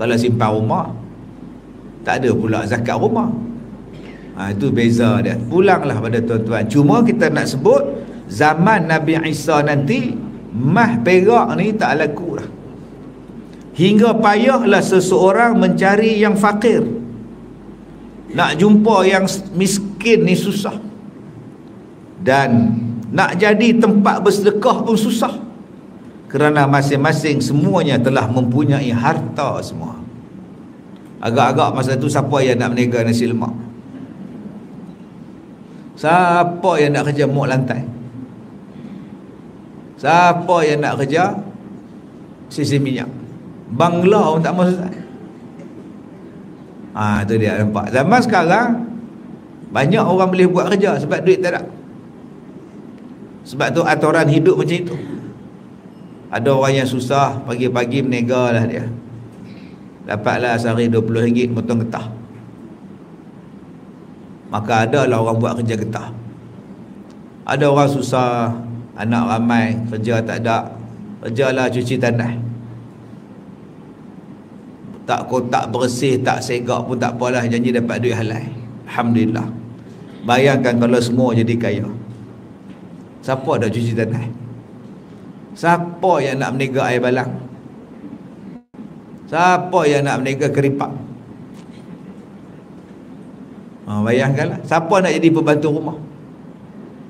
Kalau simpan rumah, tak ada pula zakat rumah. Itu beza dia. Pulanglah pada tuan-tuan. Cuma kita nak sebut zaman Nabi Isa nanti mah perak ni tak laku dah. Hingga payahlah seseorang mencari yang fakir. Nak jumpa yang miskin ni susah. Dan nak jadi tempat bersedekah pun susah. Kerana masing-masing semuanya telah mempunyai harta semua. Agak-agak masa tu siapa yang nak berniaga nasi lemak? Siapa yang nak kerja mok lantai? Siapa yang nak kerja sisi minyak? Bangla pun tak mahu selesai. Tu dia, nampak. Zaman sekarang banyak orang boleh buat kerja sebab duit tak ada. Sebab tu aturan hidup macam itu. Ada orang yang susah, pagi-pagi berniaga lah dia, dapatlah sehari RM20 potong getah. Maka adalah orang buat kerja getah. Ada orang susah, anak ramai, kerja tak ada, kerjalah cuci tanah. Tak kotak bersih, tak segak pun tak apalah, janji dapat duit halal. Alhamdulillah. Bayangkan kalau semua jadi kaya, siapa dah cuci tanah? Siapa yang nak berniaga air balang? Siapa yang nak berniaga keripak? Bayangkanlah, siapa nak jadi pembantu rumah?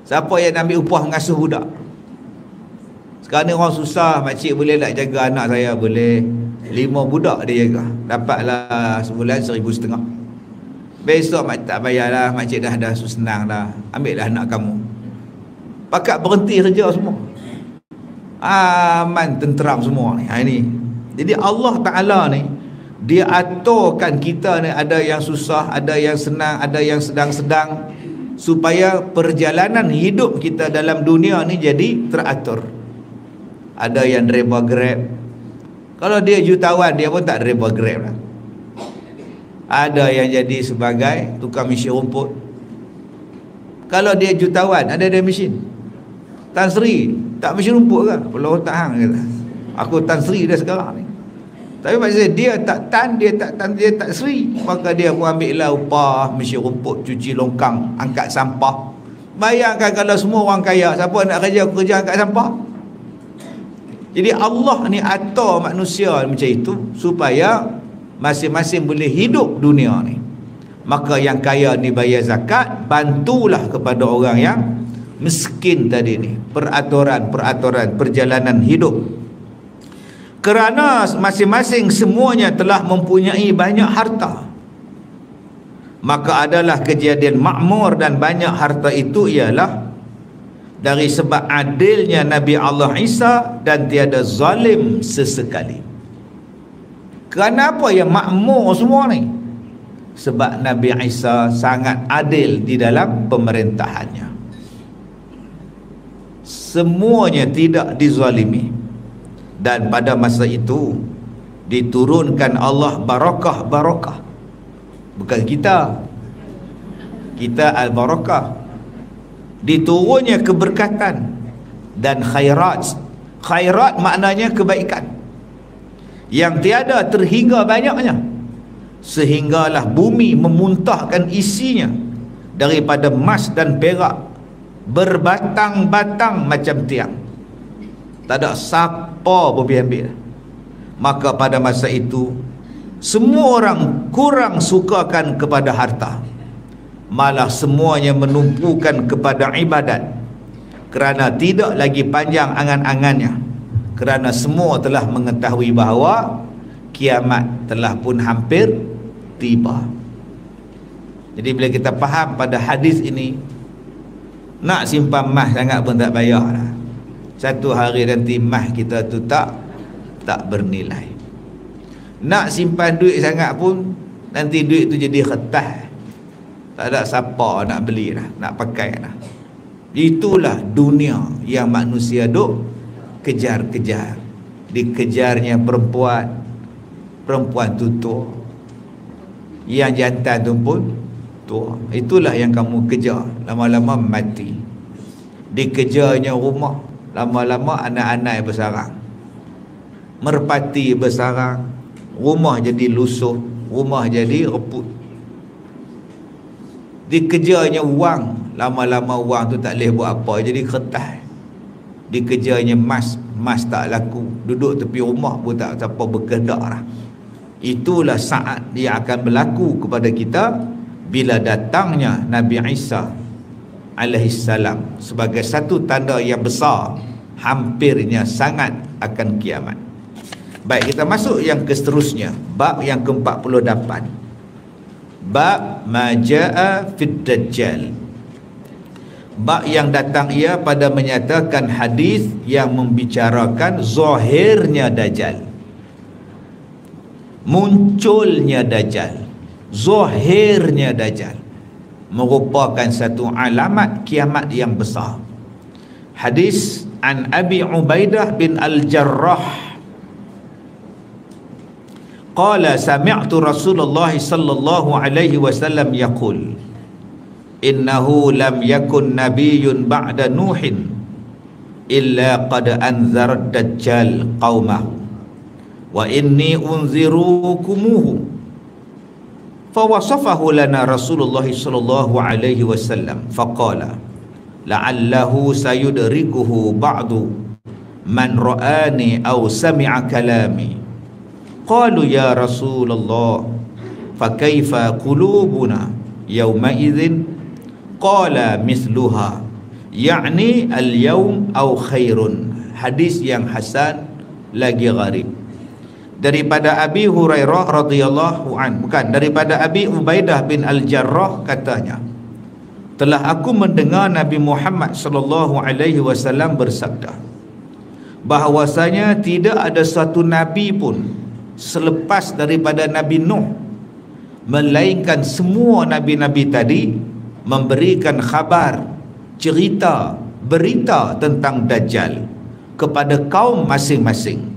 Siapa yang nak ambil upah mengasuh budak? Sekarang ni orang susah, makcik boleh nak jaga anak saya? Boleh. 5 budak dia jaga, dapatlah sebulan RM1,500. Besok makcik tak bayarlah, makcik dah senang dah, ambil dah anak kamu. Pakat berhenti kerja semua, aman, tenteram semua ni. Ini jadi Allah Ta'ala ni, dia aturkan kita ni, ada yang susah, ada yang senang, ada yang sedang-sedang, supaya perjalanan hidup kita dalam dunia ni jadi teratur. Ada yang driver Grab, kalau dia jutawan dia pun tak driver Grab lah. Ada yang jadi sebagai tukang mesin rumput, kalau dia jutawan ada mesin. Tan Sri tak mesin rumput ke? Pulau tak hang kata, aku Tan Sri dah sekarang ni. Tapi maksudnya dia tak Sri, maka dia pun ambil lah upah mesin rumput, cuci longkang, angkat sampah. Bayangkan kalau semua orang kaya, siapa nak kerja angkat sampah? Jadi Allah ni atur manusia macam itu supaya masing-masing boleh hidup dunia ni. Maka yang kaya ni bayar zakat, bantulah kepada orang yang miskin tadi ni. Peraturan perjalanan hidup. Kerana masing-masing semuanya telah mempunyai banyak harta, maka adalah kejadian makmur dan banyak harta itu ialah dari sebab adilnya Nabi Allah Isa dan tiada zalim sesekali. Kenapa yang makmur semua ni? Sebab Nabi Isa sangat adil di dalam pemerintahannya. Semuanya tidak dizalimi. Dan pada masa itu diturunkan Allah barakah. Bukan kita al-barakah. Diturunnya keberkatan dan khairat. Khairat maknanya kebaikan yang tiada terhingga banyaknya, sehinggalah bumi memuntahkan isinya daripada emas dan perak berbatang-batang macam tiang. Tak ada siapa boleh ambil. Maka pada masa itu semua orang kurang sukakan kepada harta, malah semuanya menumpukan kepada ibadat, kerana tidak lagi panjang angan-angannya, kerana semua telah mengetahui bahawa kiamat telah pun hampir tiba. Jadi bila kita faham pada hadis ini, nak simpan mah sangat pun tak payah lah. Satu hari nanti mah kita tu tak bernilai. Nak simpan duit sangat pun nanti duit tu jadi kertas, tak ada siapa nak beli dah, nak pakai dah. Itulah dunia yang manusia duk kejar-kejar. Dikejarnya perempuan tu tua, yang jantan tu pun tua. Itulah yang kamu kejar, lama-lama mati. Dikejarnya rumah, lama-lama anak-anak bersarang, merpati bersarang, rumah jadi lusuh, rumah jadi reput. Dikejarnya wang, lama-lama wang tu tak boleh buat apa, jadi kertas. Dikejarnya emas, emas tak laku, duduk tepi rumah pun tak siapa berkedak lah. Itulah saat dia akan berlaku kepada kita bila datangnya Nabi Isa alaihissalam sebagai satu tanda yang besar hampirnya sangat akan kiamat. Baik, kita masuk yang seterusnya, bab yang ke-48. Bab majaa fid dajjal. Bab yang datang ia pada menyatakan hadis yang membicarakan zahirnya dajjal, munculnya dajjal, zahirnya dajjal merupakan satu alamat kiamat yang besar. Hadis an Abi Ubaidah bin Al-Jarrah qala sami'tu Rasulullah sallallahu alaihi wasallam yaqul innahu lam yakun nabiyyun ba'da nuhin illa qad anzara ad-dajjal qaumahu wa inni unzirukumuhu fawasafahu lana Rasulullah sallallahu alaihi wasallam faqala la'allahu sayudrikuhu ba'du man ra'ani aw sami'a kalami. Qalu ya Rasulullah fakaifa qulubuna yawma idzin? Qala mithluha ya'ni al-yawm aw khairun. Hadis yang hasan lagi gharib. Daripada Abi Hurairah radhiyallahu an, bukan, daripada Abi Ubaidah bin Al-Jarrah katanya, telah aku mendengar Nabi Muhammad sallallahu alaihi wasallam bersabda bahwasanya tidak ada satu nabi pun selepas daripada Nabi Nuh, melainkan semua nabi-nabi tadi memberikan khabar, cerita, berita tentang Dajjal kepada kaum masing-masing,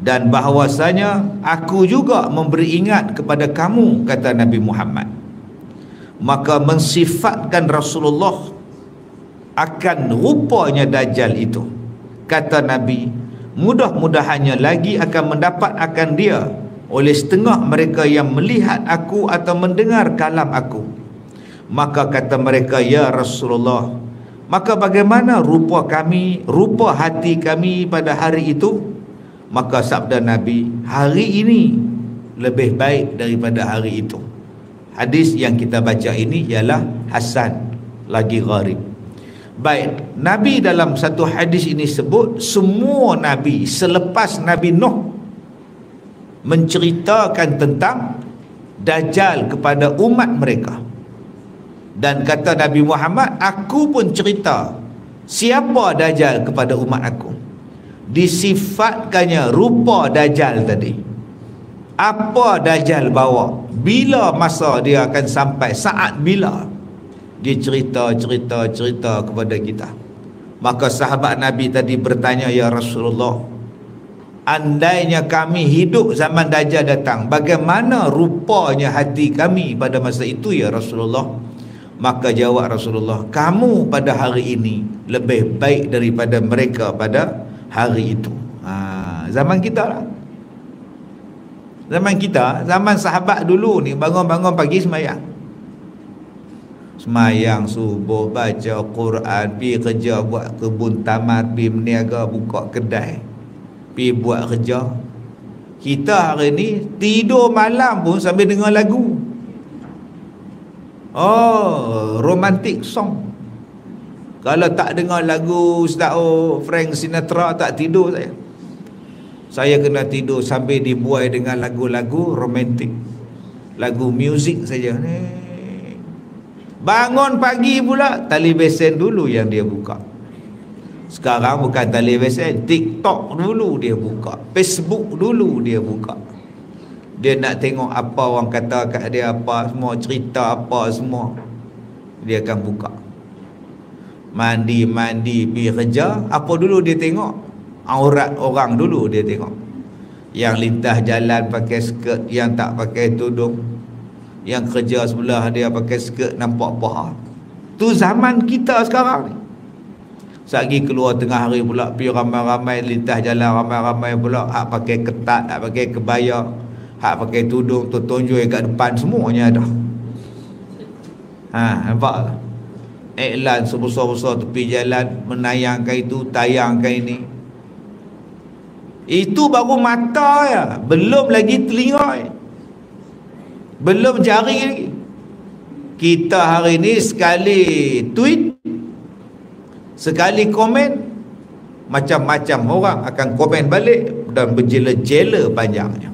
dan bahwasanya aku juga memberi ingat kepada kamu, kata Nabi Muhammad. Maka mensifatkan Rasulullah akan rupanya Dajjal itu. Kata Nabi, mudah-mudahannya lagi akan mendapat akan dia oleh setengah mereka yang melihat aku atau mendengar kalam aku. Maka kata mereka, ya Rasulullah, maka bagaimana rupa kami, rupa hati kami pada hari itu? Maka sabda Nabi, hari ini lebih baik daripada hari itu. Hadis yang kita baca ini ialah hasan lagi gharib. Baik, Nabi dalam satu hadis ini sebut semua Nabi selepas Nabi Nuh menceritakan tentang Dajjal kepada umat mereka. Dan kata Nabi Muhammad, aku pun cerita siapa Dajjal kepada umat aku. Disifatkannya rupa Dajjal tadi. Apa Dajjal bawa? Bila masa dia akan sampai? Saat bila? Dia cerita kepada kita. Maka sahabat Nabi tadi bertanya, ya Rasulullah, andainya kami hidup zaman Dajjal datang, bagaimana rupanya hati kami pada masa itu ya Rasulullah? Maka jawab Rasulullah, kamu pada hari ini lebih baik daripada mereka pada hari itu. Zaman kita lah. Zaman kita, zaman sahabat dulu ni, bangun-bangun pagi semayang subuh, baca Quran, pergi kerja, buat kebun tamat, pergi meniaga, buka kedai, pergi buat kerja. Kita hari ni tidur malam pun sambil dengar lagu. Oh, romantic song. Kalau tak dengar lagu Ustaz Frank Sinatra, tak tidur saya. Saya kena tidur sambil dibuai dengan lagu-lagu romantik, lagu muzik saja. Bangun pagi pula, tali besen dulu yang dia buka. Sekarang bukan tali besen, TikTok dulu dia buka, Facebook dulu dia buka. Dia nak tengok apa orang kata kat dia, apa semua, cerita apa semua, dia akan buka. Mandi pergi kerja, apa dulu dia tengok? Aurat orang dulu dia tengok. Yang lintas jalan pakai skirt, yang tak pakai tudung, yang kerja sebelah dia pakai skirt nampak paha. Tu zaman kita sekarang ni. Sagi keluar tengah hari pula, pergi ramai-ramai lintas jalan, ramai-ramai pula hak pakai ketat, hak pakai kebaya, Hak pakai tudung tu tonjol kat depan semuanya ada. Nampak tak? Iklan sebesar-besar tepi jalan menayangkan itu, tayangkan ini. Itu baru mata ya, belum lagi telinga, belum jari lagi. Kita hari ni sekali tweet, sekali komen, macam-macam orang akan komen balik dan berjela-jela panjangnya.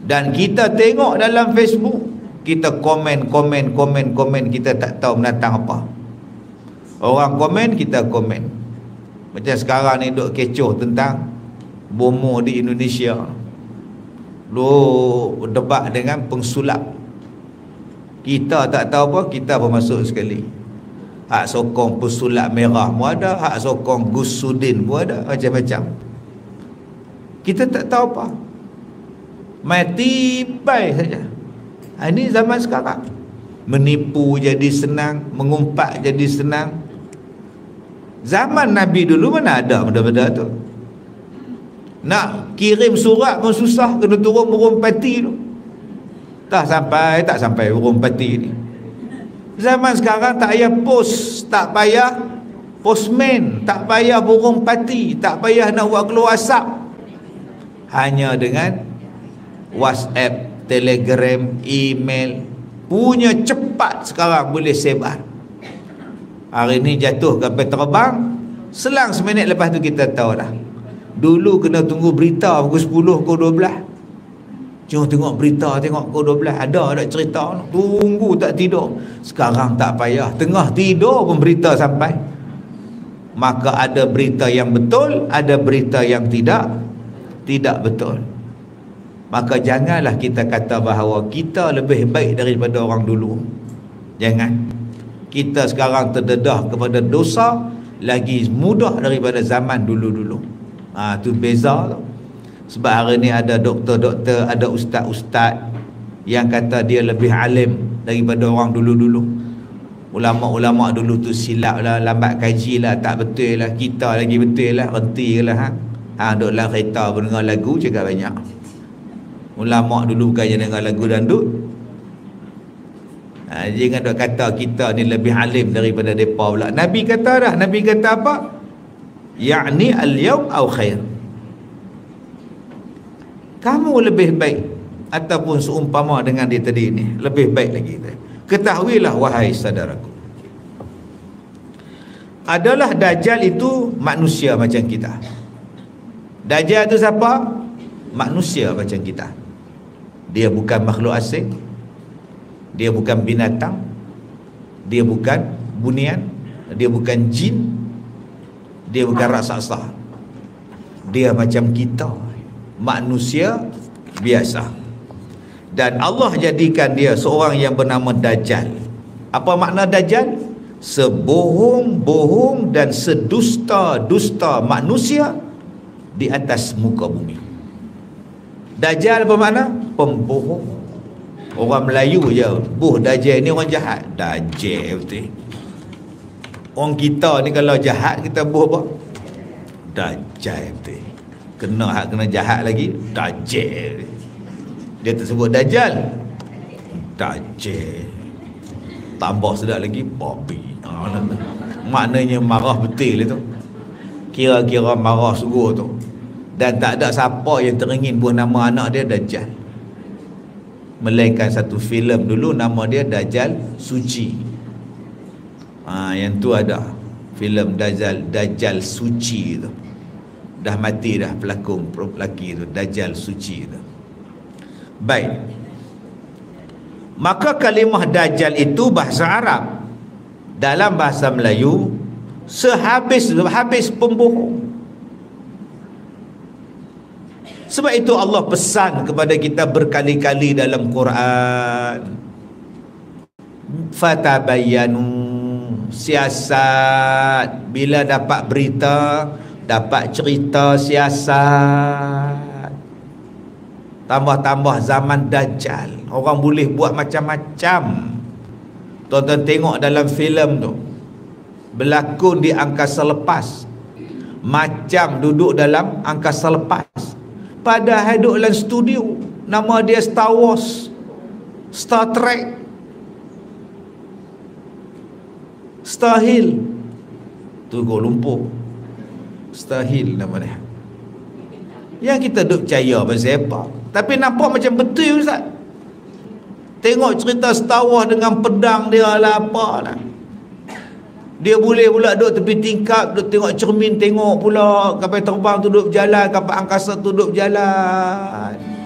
Dan kita tengok dalam Facebook, kita komen, kita tak tahu menatang apa. Orang komen, kita komen. Macam sekarang ni duk kecoh tentang bomo di Indonesia. Duk debat dengan pengsulap. Kita tak tahu apa, kita pun masuk sekali. Hak sokong pesulap merah pun ada, hak sokong Gus Sudin pun ada, macam-macam. Kita tak tahu apa. Mati bai saja. Ini zaman sekarang. Menipu jadi senang, mengumpat jadi senang. Zaman Nabi dulu mana ada benda-benda tu. Nak kirim surat pun susah, kena turun burung pati tu. Tak sampai burung pati ni. Zaman sekarang tak payah pos, tak payah postman, tak payah burung pati, tak payah nak buat keluar asap. Hanya dengan WhatsApp, Telegram, email, punya cepat sekarang boleh sebar. Hari ni jatuh kapal terbang, selang seminit lepas tu kita tahu dah. Dulu kena tunggu berita pukul 10 ke 12. Cuma tengok berita, tengok pukul 12 ada cerita, tunggu tak tidur. Sekarang tak payah, tengah tidur pun berita sampai. Maka ada berita yang betul, ada berita yang tidak betul. Maka janganlah kita kata bahawa kita lebih baik daripada orang dulu. Jangan. Kita sekarang terdedah kepada dosa lagi mudah daripada zaman dulu-dulu. Tu beza tu. Sebab hari ni ada doktor-doktor, ada ustaz-ustaz yang kata dia lebih alim daripada orang dulu-dulu. Ulama-ulama dulu tu silap lah, lambat kaji lah, tak betul lah. Kita lagi betul lah, renti lah. Duduk dalam kereta pun dengar lagu cakap banyak. Ulama dulu bukannya dengar lagu dandut. Jangan duk kata kita ni lebih alim daripada mereka pula. Nabi kata dah, Nabi kata apa? Ya'ni al-yawm aw khair. Kamu lebih baik ataupun seumpama dengan dia tadi ni, lebih baik lagi. Ketahuilah wahai saudaraku, adalah Dajjal itu manusia macam kita. Dajjal itu siapa? Manusia macam kita. Dia bukan makhluk asing, dia bukan binatang, dia bukan bunian, dia bukan jin, dia bukan raksasa. Dia macam kita, manusia biasa. Dan Allah jadikan dia seorang yang bernama Dajjal. Apa makna Dajjal? Sebohong-bohong dan sedusta-dusta manusia di atas muka bumi. Dajjal apa makna? Pembohong. Orang Melayu je, Dajjal ni orang jahat. Dajjal betul. Orang kita ni kalau jahat kita apa? Dajjal betul. Kena jahat lagi, Dajjal. Dia tersebut Dajjal. Dajjal. Tambah sedap lagi, babi. Maknanya marah betul itu. Kira-kira marah sungguh tu. Dan tak ada siapa yang teringin buat nama anak dia Dajjal. Melainkan satu filem dulu nama dia Dajjal Suci. Yang tu ada filem Dajjal Suci tu. Dah mati dah pelakon lelaki tu, Dajjal Suci tu. Baik. Maka kalimah Dajjal itu bahasa Arab. Dalam bahasa Melayu habis pembohong. Sebab itu Allah pesan kepada kita berkali-kali dalam Quran, fatabayyanu, siasat. Bila dapat berita, dapat cerita, siasat. Tambah-tambah zaman Dajjal, orang boleh buat macam-macam. Tuan-tuan tengok dalam filem tu, berlakon di angkasa lepas, macam duduk dalam angkasa lepas, padahal duduk dalam studio. nama dia Star Wars, Star Trek, Star Hill. Tu Kuala Lumpur, Star Hill nama dia. Yang kita duk percaya pasal apa? Tapi nampak macam betul, Ustaz. Tengok cerita Star Wars dengan pedang dia lah, apa lah. Dia boleh pula duduk tepi tingkap, duduk tengok cermin, tengok pula kapal terbang tu duduk berjalan, kapal angkasa tu duduk berjalan.